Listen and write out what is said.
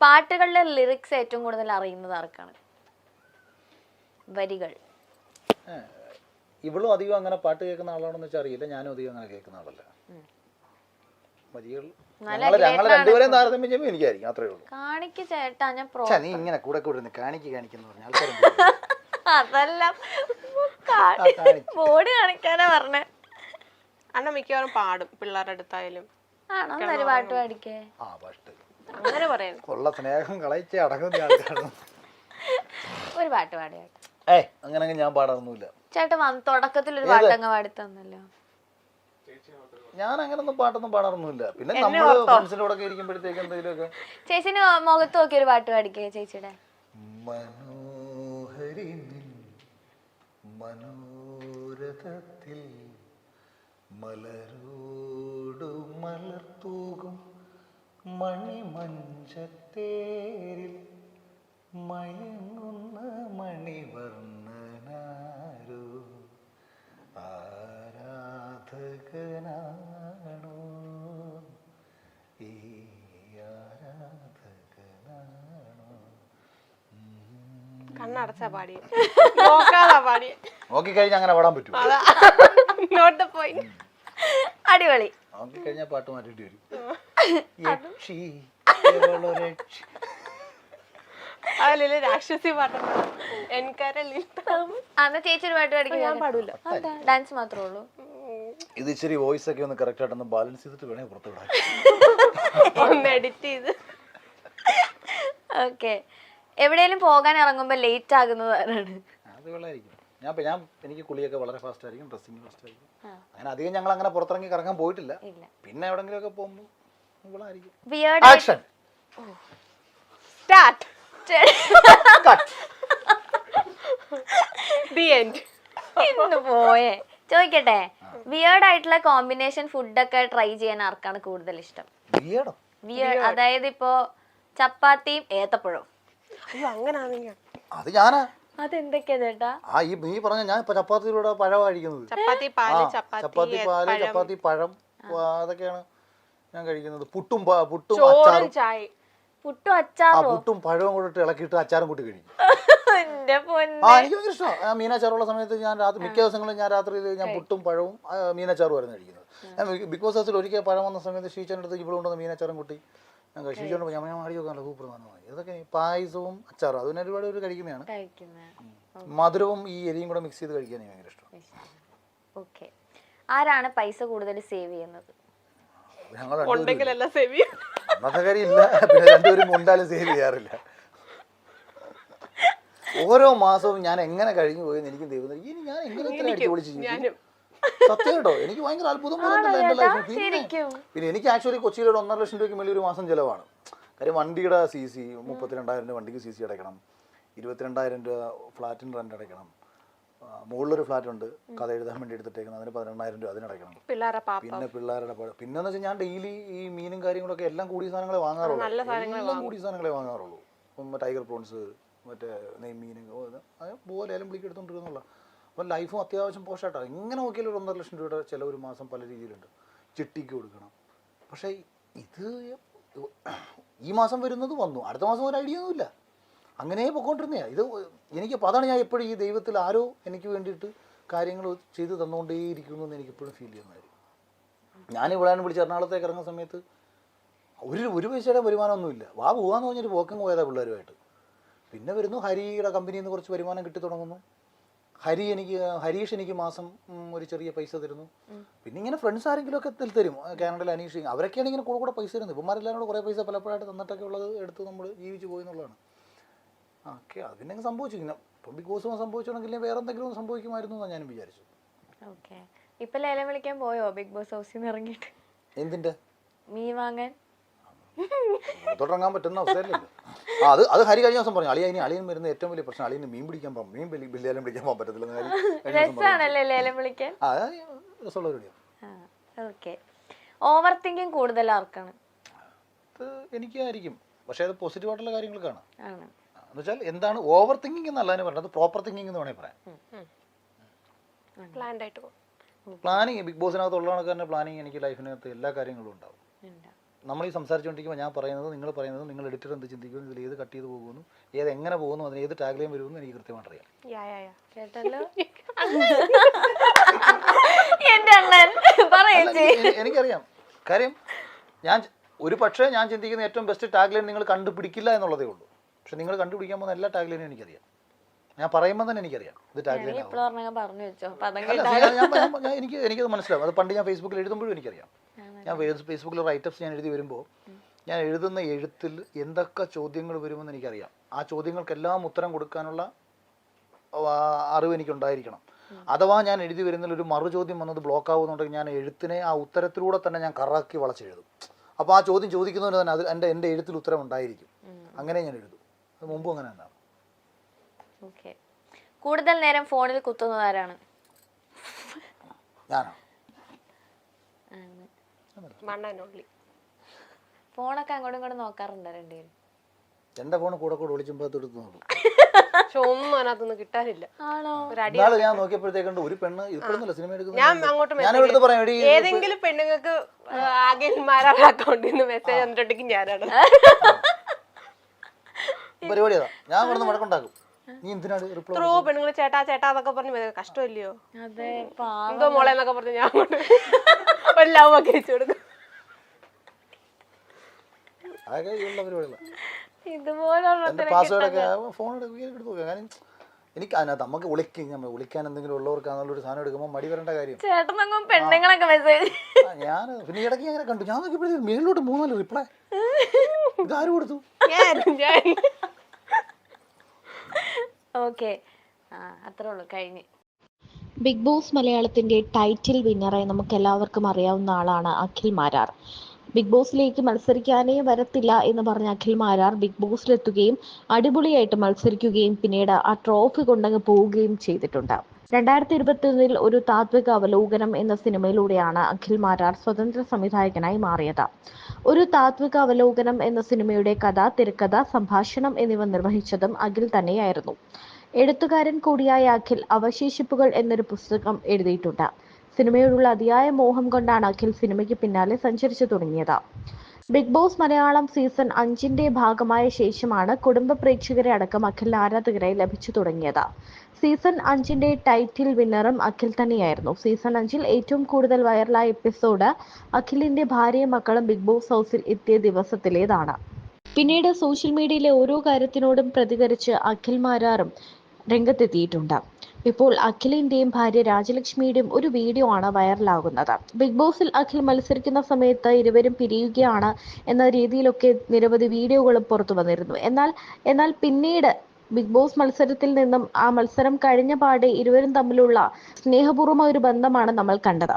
പാട്ടുകളുടെ ലിറിക്സ് ഏറ്റവും കൂടുതൽ അറിയുന്നത് ആർക്കാണ്? വരികൾ. ഇവളും അധികം അങ്ങനെ പാട്ട് കേൾക്കുന്ന ആളാണെന്ന് വെച്ചാൽ അറിയില്ല. ഞാനും അധികം അങ്ങനെ കേൾക്കുന്ന ആളല്ല. വരികൾ ഞങ്ങൾ രണ്ടുപേരെയും താരതമ്യം ചെയ്യുമ്പോൾ എനിക്കായിരിക്കും. അത്രേ ഉള്ളൂ. കാണിക്ക് ചേട്ടാ, ഞാൻ നീ ഇങ്ങനെ കൂടെ കൂടെ കാണിക്കുന്ന പറഞ്ഞാൽ അതല്ല ബോഡി കാണിക്കാനാ പറഞ്ഞേ. അണ്ണ മിക്കവാറും പാടും പിള്ളേരുടെ അടുത്തായാലും. ആണോ? ഒരു പാട്ട് പാടിക്കേ. അങ്ങനെ പറയാം. ഉള്ള സ്നേഹം കളയിച്ച് അടങ്ങുന്ന ആൾക്കാരാണ്. ഒരു പാട്ട് പാടിയാ. അങ്ങനെ ഞാൻ പാടാറൊന്നുമില്ല. ചേട്ടൻ തുടക്കത്തിൽ ഒരു പാട്ട് അങ്ങ് പാടി തന്നല്ലോ. ഞാൻ അങ്ങനൊന്നും പാട്ടൊന്നും പാടാറൊന്നുമില്ല. പിന്നെ നമ്മള് ഫ്രണ്ട്സിന്റെ കൂടെ ഇരിക്കുമ്പോഴത്തേക്ക് എന്തെങ്കിലുമൊക്കെ. ചേച്ചിന് മുഖത്ത് നോക്കി ഒരു പാട്ട് പാടിക്കേ ചേച്ചിയുടെ. മനോഹരി മനോരഥത്തിൽ മലരോടു മലർത്തൂകും മണിമഞ്ചത്തേരിൽ മയങ്ങുന്ന മണിവർണ്ണനാരോ ആരാധകനാണോ ഈ ആരാധകനാണോ. കണ്ണടച്ചാ പാടിയ നോക്കാതാ പാടിയ. നോക്കിക്കഴിഞ്ഞാൽ അങ്ങനെ പാടാൻ പറ്റും. അടിപൊളി. നോക്കിക്കഴിഞ്ഞാൽ പാട്ട് മാറ്റിട്ട് വരും. അതല്ലേ രാക്ഷസി പാട്ടാണ്. അന്ന് ചേച്ചി ഒരു പാട്ട് പാടിക്കാൻ ഞാൻ പാടില്ല. ഡാൻസ് മാത്രമേ ഉള്ളൂ. ഇത് ഇച്ചിരി വോയിസ് ഒക്കെ ഒന്ന് കറക്റ്റ് ആയിട്ടൊന്ന് ബാലൻസ് ചെയ്തിട്ട് വേണേ പുറത്തു വിടാൻ. എഡിറ്റ് ചെയ്ത്. ഓക്കെ. എവിടെയെങ്കിലും പോകാൻ ഇറങ്ങുമ്പോ ലേറ്റ് ആകുന്നത് ആരാണ്? അത് വെള്ളമായിരിക്കും. എനിക്ക് കുളിയൊക്കെ വളരെ ഫാസ്റ്റ് ആയിരിക്കും. ഡ്രസ്സിങ് ഫാസ്റ്റ് ആയിരിക്കും. അങ്ങനെ അധികം ഞങ്ങൾ അങ്ങനെ പുറത്തിറങ്ങി കറങ്ങാൻ പോയിട്ടില്ല. പിന്നെ എവിടെങ്കിലും ഒക്കെ പോകുമ്പോൾ ഇവളായിരിക്കും. Action start. The end. ഇന്ന് പോയേ. ചോദിക്കട്ടെ, വിയേർഡ് ആയിട്ടുള്ള കോമ്പിനേഷൻ ഫുഡൊക്കെ ട്രൈ ചെയ്യാൻ ആർക്കാണ് കൂടുതൽ ഇഷ്ടം? വിയേർഡ് അതായത് ഇപ്പോ ചപ്പാത്തിയും ഏത്തപ്പഴവും. അത് ഞാനാ. അതെന്തൊക്കെയാ ചേട്ടാ? നീ പറഞ്ഞ ഞാൻ ചപ്പാത്തിയിലൂടെ പഴം കഴിക്കുന്നത്. ചപ്പാത്തി പാല്, ചപ്പാത്തി പഴം, അതൊക്കെയാണ് ഞാൻ കഴിക്കുന്നത്. പുട്ടും പുട്ടും പഴവും കൂടെ ഇളക്കിയിട്ട് അച്ചാറും കൂട്ടി കഴിക്കും. എനിക്ക് ഭയങ്കര ഇഷ്ടമാണ്. മീനാച്ചാറുള്ള സമയത്ത് ഞാൻ മിക്ക ദിവസങ്ങളും ഞാൻ രാത്രിയിൽ ഞാൻ പുട്ടും പഴവും മീനാച്ചാറുമായിരുന്നു കഴിക്കുന്നത്. ഞാൻ ബിഗ് ബോസ് ഹൗസിൽ ഒരിക്കൽ പഴം വന്ന സമയത്ത് ഷീച്ചറിൻ്റെ അടുത്ത് ഇവിടെ കൊണ്ടുവന്ന് മീനാച്ചാറും കൂട്ടി ഞാൻ ഷീച്ചോണ്ട് ഞാൻ മാടി നോക്കാനല്ലോ സൂപ്രധാനമായി. ഇതൊക്കെ പായസവും അച്ചാറും അതിന് ഒരുപാട് ഒരു കഴിക്കുന്നതാണ്. മധുരവും ഈ എരിയും കൂടെ മിക്സ് ചെയ്ത് കഴിക്കാൻ എനിക്ക് ഭയങ്കര ഇഷ്ടം. ഓക്കെ. ആരാണ് പൈസ കൂടുതൽ സേവ് ചെയ്യുന്നത്? അന്നത്തെ കാര്യം ഇല്ല. പിന്നെ രണ്ടുപേരും ഉണ്ടാലും സേവ് ചെയ്യാറില്ല. ഓരോ മാസവും ഞാൻ എങ്ങനെ കഴിഞ്ഞു പോയെന്ന് എനിക്ക് ദൈവം ഇനി ഞാൻ എങ്ങനെ ഇത്ര അടിച്ചു പൊളിച്ച് സത്യം കേട്ടോ. എനിക്ക് ഭയങ്കര അത്ഭുതം തോന്നുന്നില്ല എൻ്റെ ലൈഫിൽ. പിന്നെ എനിക്ക് ആക്ച്വലി കൊച്ചിയിലൂടെ 1.5 ലക്ഷം രൂപയ്ക്ക് മേലെ ഒരു മാസം ചിലവാണ്. കാര്യം വണ്ടിയുടെ CC 32,000 രൂപ വണ്ടിക്ക് CC അടയ്ക്കണം, 22,000 രൂപ ഫ്ലാറ്റിന് റെന്റ് അടയ്ക്കണം, മുകളിലൊരു ഫ്ലാറ്റ് ഉണ്ട് കഥ എഴുതാൻ വേണ്ടി എടുത്തിട്ടേക്കുന്നത്, അതിന് 18,000 രൂപ അതിനടയ്ക്കണം. പിന്നെ പിള്ളേരുടെ പിന്നെന്ന് വെച്ചാൽ ഞാൻ ഡെയിലി ഈ മീനും കാര്യങ്ങളൊക്കെ എല്ലാം കൂടിയ സാധനങ്ങളെ വാങ്ങാറുള്ളൂ. എല്ലാം കൂടിയ സാധനങ്ങളെ വാങ്ങാറുള്ളൂ. ടൈഗർ പ്രോൺസ്, മറ്റേ നെയ്മീൻ, അതുപോലെ എല്ലാം വിളിക്ക് എടുത്തോണ്ടിരുന്നുള്ള. അപ്പം ലൈഫും അത്യാവശ്യം പോഷായിട്ടാണ്. എങ്ങനെ നോക്കിയാലും ഒരു 1.5 ലക്ഷം രൂപയുടെ ചില ഒരു മാസം പല രീതിയിലുണ്ട്. ചിട്ടിക്ക് കൊടുക്കണം. പക്ഷേ ഇത് ഈ മാസം വരുന്നത് വന്നു, അടുത്ത മാസം ഒരു ഐഡിയ ഒന്നുമില്ല, അങ്ങനെ പൊക്കോണ്ടിരുന്നേ. ഇത് എനിക്ക് അതാണ് ഞാൻ എപ്പോഴും ഈ ദൈവത്തിൽ ആരോ എനിക്ക് വേണ്ടിയിട്ട് കാര്യങ്ങൾ ചെയ്ത് തന്നുകൊണ്ടേയിരിക്കുന്നു എന്ന് എനിക്കെപ്പോഴും ഫീൽ ചെയ്യുന്ന കാര്യം. ഞാൻ ഇവിടെ വിളിച്ച് എറണാകുളത്തേക്ക് ഇറങ്ങുന്ന സമയത്ത് ഒരു പൈസയുടെ വരുമാനമൊന്നുമില്ല. പോകാന്ന് പറഞ്ഞൊരു പോക്കം പോയതാ പിള്ളേരുമായിട്ട്. പിന്നെ വരുന്നു ഹരിയുടെ കമ്പനിയിൽ നിന്ന് കുറച്ച് വരുമാനം കിട്ടി തുടങ്ങുന്നു. ഹരീഷ് എനിക്ക് മാസം ഒരു ചെറിയ പൈസ തരുന്നു. പിന്നെ ഇങ്ങനെ ഫ്രണ്ട്സ് ആരെങ്കിലും ഒക്കെ തരും. കാനഡയിൽ അനീഷ്, അവരൊക്കെയാണ് ഇങ്ങനെ കൂടെ പൈസ തരുന്നത്. ഇവന്മാരെല്ലാവരും കൂടെ കുറേ പൈസ പലപ്പോഴായിട്ട് തന്നിട്ടൊക്കെ ഉള്ളത് എടുത്ത് നമ്മൾ ജീവിച്ച് പോയി എന്നുള്ളതാണ്. ഓക്കെ, അത് പിന്നെ സംഭവിച്ചു. ഇങ്ങനെ ഇപ്പം ബിഗ് ബോസ് സംഭവിച്ചോണെങ്കിൽ വേറെ എന്തെങ്കിലും സംഭവിക്കുമായിരുന്നു എന്നാണ് ഞാനും വിചാരിച്ചു. ഓക്കെ. ഇപ്പൊ ലേലം വിളിക്കാൻ പോയോ ബിഗ് ബോസ് ഹൗസിൽ നിന്ന് ഇറങ്ങിയിട്ട്? എന്തിന്റെ മീൻ വാങ്ങാൻ തുടങ്ങാൻ പറ്റുന്ന അവസ്ഥയല്ലല്ലോ. അത് ഹരി കഴിഞ്ഞ ദിവസം പറഞ്ഞു. അളിയൻ വരുന്ന ഏറ്റവും വലിയ പ്രശ്നം അളിയന് മീൻ പിടിക്കാൻ പോകാം, ലേലം പിടിക്കാൻ പോകാൻ പറ്റത്തില്ല. രസമുള്ള ഒരു ഓവർ തിങ്കിങ് കൂടുതൽ ആർക്കാണ്? എനിക്കായിരിക്കും. പക്ഷെ അത് പോസിറ്റീവായിട്ടുള്ള കാര്യങ്ങൾക്കാണ്. എന്ന് വെച്ചാൽ എന്താണ് ഓവർ തിങ്കിങ് എന്നല്ല പറഞ്ഞത്, പ്രോപ്പർ തിങ്കിങ് എന്ന് വേണമെങ്കിൽ പറയാം. പ്ലാനിങ് ബിഗ് ബോസിനകത്ത് ഉള്ള കണക്ക് തന്നെ പ്ലാനിങ് എനിക്ക് ലൈഫിനകത്ത് എല്ലാ കാര്യങ്ങളും ഉണ്ടാവും. നമ്മൾ ഈ സംസാരിച്ചുകൊണ്ടിരിക്കുമ്പോൾ ഞാൻ പറയുന്നത് നിങ്ങൾ പറയുന്നത് നിങ്ങൾ എഡിറ്റർ എന്ത് ചിന്തിക്കുന്നു, ഇതിൽ ഏത് കട്ട് ചെയ്ത് പോകുന്നു, ഏത് എങ്ങനെ പോകുന്നു, അതിന് ഏത് ടാഗ്ലൈൻ വരുമെന്ന് എനിക്ക് കൃത്യമായിട്ട് അറിയാം. കേട്ടല്ലോ എന്റെ അണ്ണൻ പറയേച്ചി. എനിക്കറിയാം. കാര്യം ഞാൻ ഒരു പക്ഷേ ഞാൻ ചിന്തിക്കുന്ന ഏറ്റവും ബെസ്റ്റ് ടാഗ്ലൈൻ നിങ്ങൾ കണ്ടുപിടിക്കില്ല എന്നുള്ളതേ ഉള്ളൂ. പക്ഷെ നിങ്ങൾ കണ്ടുപിടിക്കാൻ പോകുന്ന എല്ലാ ടാഗ്ലൈനും എനിക്കറിയാം. ഞാൻ പറയുമ്പോൾ തന്നെ എനിക്കറിയാം ഇത് ടാഗ്ലൈൻ. എനിക്കത് മനസ്സിലാവും. അത് പണ്ട് ഞാൻ ഫേസ്ബുക്കിൽ എഴുതുമ്പോഴും എനിക്കറിയാം. ഞാൻ ഫേസ്ബുക്കിൽ റൈറ്റപ്സ് ഞാൻ എഴുതി വരുമ്പോൾ ഞാൻ എഴുതുന്ന എഴുത്തിൽ എന്തൊക്കെ ചോദ്യങ്ങൾ വരുമെന്ന് എനിക്കറിയാം. ആ ചോദ്യങ്ങൾക്കെല്ലാം ഉത്തരം കൊടുക്കാനുള്ള അറിവ് എനിക്കുണ്ടായിരിക്കണം. അഥവാ ഞാൻ എഴുതി വരുന്നതിൽ ഒരു മറുചോദ്യം വന്നത് ബ്ലോക്ക് ആവുന്നുണ്ടെങ്കിൽ ഞാൻ എഴുത്തിനെ ആ ഉത്തരത്തിലൂടെ തന്നെ ഞാൻ കറക്കി വളച്ചെഴുതും. അപ്പോൾ ആ ചോദ്യം ചോദിക്കുന്നതിന് തന്നെ അത് എൻ്റെ എഴുത്തിൽ ഉത്തരം ഉണ്ടായിരിക്കും. അങ്ങനെ ഞാൻ എഴുതും. അത് മുമ്പും അങ്ങനെ തന്നെയാണ്. ഓക്കെ. കൂടുതൽ നേരം ഫോണിൽ കുത്തുന്നതാരാണ്? ഞാനോ? ഫോണൊക്കെ അങ്ങോട്ടും ഇങ്ങോട്ടും നോക്കാറുണ്ടോ രണ്ടുപേരും? എന്റെ ഫോൺ കൂടെ വിളിച്ചുമ്പോ എടുത്ത് നോക്കും. പക്ഷെ ഒന്നും അതിനകത്തൊന്നും കിട്ടാനില്ല. ഞാൻ നോക്കിയപ്പോഴത്തേക്കുണ്ട് ഒരു പെണ്ണ് ഇപ്പോഴൊന്നുമില്ല സിനിമ എടുക്കുന്നത്. ഞാൻ അങ്ങോട്ട് പറയാം, ഏതെങ്കിലും പെണ്ണുങ്ങൾക്ക് ആകെമാരുടെ അക്കൗണ്ടിൽ നിന്ന് മെസ്സേജ് വന്നിട്ടുണ്ടെങ്കിൽ ഞാനാണ് പരിപാടി. അതാ ഞാൻ ഇവിടെ മുടക്കുണ്ടാക്കും. നീ എന്തിനാണ് ത്രൂ പെണ്ണുങ്ങൾ ചേട്ടാ ചേട്ടാ എന്നൊക്കെ പറഞ്ഞ് കഷ്ടമല്ലയോ? എന്തോ മോളെ എന്നൊക്കെ പറഞ്ഞ് ഞാൻ അങ്ങോട്ട് ഒരു ലവ് ഒക്കെ അയച്ചു കൊടുക്കും. എനിക്ക് അതിനകത്ത് നമുക്ക് വിളിക്കാൻ എന്തെങ്കിലും ഉള്ളവർക്കാണെന്നുള്ള സാധനം എടുക്കുമ്പോൾ മടി വരേണ്ട കാര്യം. ഞാൻ പിന്നെ ഇടയ്ക്ക് അങ്ങനെ കണ്ടു. ഞാൻ നോക്കിയപ്പോഴത്തേക്ക് മേളിലോട്ട് 3-4 റിപ്ലൈ. ഇതാര് കൊടുത്തു? ബിഗ് ബോസ് മലയാളത്തിന്റെ ടൈറ്റിൽ വിന്നറായി നമുക്ക് എല്ലാവർക്കും അറിയാവുന്ന ആളാണ് അഖിൽ മാരാർ. ബിഗ് ബോസിലേക്ക് മത്സരിക്കാനേ വരത്തില്ല എന്ന് പറഞ്ഞ അഖിൽ മാരാർ ബിഗ് ബോസിലെത്തുകയും അടിപൊളിയായിട്ട് മത്സരിക്കുകയും പിന്നീട് ആ ട്രോഫി കൊണ്ടങ്ങ് പോവുകയും ചെയ്തിട്ടുണ്ട്. 2021 ഒരു താത്വിക അവലോകനം എന്ന സിനിമയിലൂടെയാണ് അഖിൽ മാരാർ സ്വതന്ത്ര സംവിധായകനായി മാറിയത്. ഒരു താത്വിക അവലോകനം എന്ന സിനിമയുടെ കഥ, തിരക്കഥ, സംഭാഷണം എന്നിവ നിർവഹിച്ചതും അഖിൽ തന്നെയായിരുന്നു. എഴുത്തുകാരൻ കൂടിയായ അഖിൽ അവശേഷിപ്പുകൾ എന്നൊരു പുസ്തകം എഴുതിയിട്ടുണ്ട്. സിനിമയോടുള്ള അതിയായ മോഹം കൊണ്ടാണ് അഖിൽ സിനിമയ്ക്ക് പിന്നാലെ സഞ്ചരിച്ചു തുടങ്ങിയത്. ബിഗ് ബോസ് മലയാളം സീസൺ 5 ഭാഗമായ ശേഷമാണ് കുടുംബ പ്രേക്ഷകരെ അടക്കം അഖിൽ ആരാധകരായി ലഭിച്ചു തുടങ്ങിയത്. സീസൺ 5 ടൈറ്റിൽ വിന്നറും അഖിൽ തന്നെയായിരുന്നു. സീസൺ 5 ഏറ്റവും കൂടുതൽ വൈറലായ എപ്പിസോഡ് അഖിലിന്റെ ഭാര്യയും മക്കളും ബിഗ് ബോസ് ഹൗസിൽ എത്തിയ ദിവസത്തിലേതാണ്. പിന്നീട് സോഷ്യൽ മീഡിയയിലെ ഓരോ കാര്യത്തിനോടും പ്രതികരിച്ച് അഖിൽ മാരാറും രംഗത്തെത്തിയിട്ടുണ്ട്. ഇപ്പോൾ അഖിലിന്റെയും ഭാര്യ രാജലക്ഷ്മിയുടെയും ഒരു വീഡിയോ ആണ് വൈറലാകുന്നത്. ബിഗ് ബോസിൽ അഖിൽ മത്സരിക്കുന്ന സമയത്ത് ഇരുവരും പിരിയുകയാണ് എന്ന രീതിയിലൊക്കെ നിരവധി വീഡിയോകളും പുറത്തു വന്നിരുന്നു. എന്നാൽ പിന്നീട് ബിഗ് ബോസ് മത്സരത്തിൽ നിന്നും ആ മത്സരം കഴിഞ്ഞ പാടെ ഇരുവരും തമ്മിലുള്ള സ്നേഹപൂർവ്വമായ ഒരു ബന്ധമാണ് നമ്മൾ കണ്ടത്.